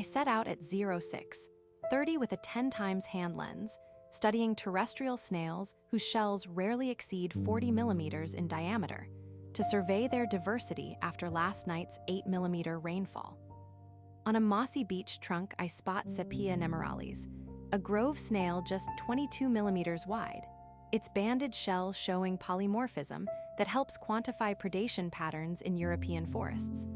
set out at 06:30 with a 10 times hand lens, studying terrestrial snails whose shells rarely exceed 40 millimeters in diameter, to survey their diversity after last night's 8-millimeter rainfall. On a mossy beach trunk, I spot Sepia nemoralis, a grove snail just 22 millimeters wide, its banded shell showing polymorphism that helps quantify predation patterns in European forests.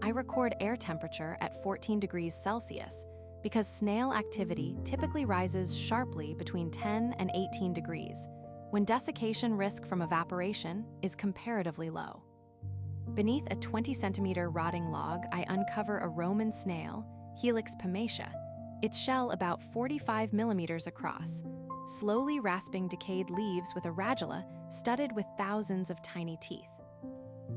I record air temperature at 14 degrees Celsius because snail activity typically rises sharply between 10 and 18 degrees, when desiccation risk from evaporation is comparatively low. Beneath a 20-centimeter rotting log, I uncover a Roman snail, Helix pomatia, its shell about 45 millimeters across, slowly rasping decayed leaves with a radula studded with thousands of tiny teeth.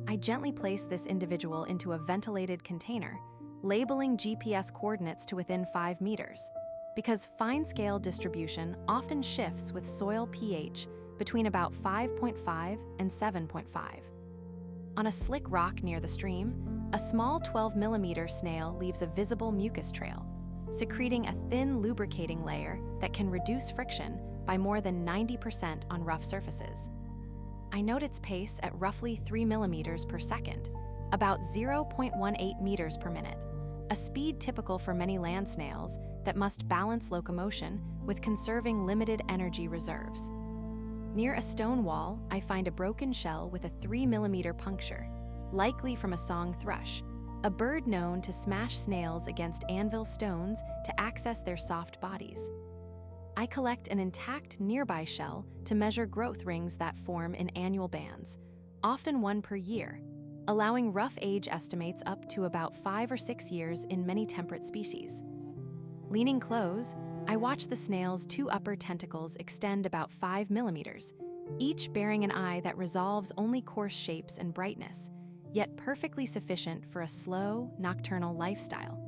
I gently place this individual into a ventilated container, labeling GPS coordinates to within 5 meters, because fine-scale distribution often shifts with soil pH between about 5.5 and 7.5. On a slick rock near the stream, a small 12-millimeter snail leaves a visible mucus trail, secreting a thin lubricating layer that can reduce friction by more than 90% on rough surfaces. I note its pace at roughly 3 millimeters per second, about 0.18 meters per minute, a speed typical for many land snails that must balance locomotion with conserving limited energy reserves. Near a stone wall, I find a broken shell with a 3-millimeter puncture, likely from a song thrush, a bird known to smash snails against anvil stones to access their soft bodies. I collect an intact nearby shell to measure growth rings that form in annual bands, often one per year, allowing rough age estimates up to about 5 or 6 years in many temperate species. Leaning close, I watch the snail's 2 upper tentacles extend about 5 millimeters, each bearing an eye that resolves only coarse shapes and brightness, yet perfectly sufficient for a slow, nocturnal lifestyle.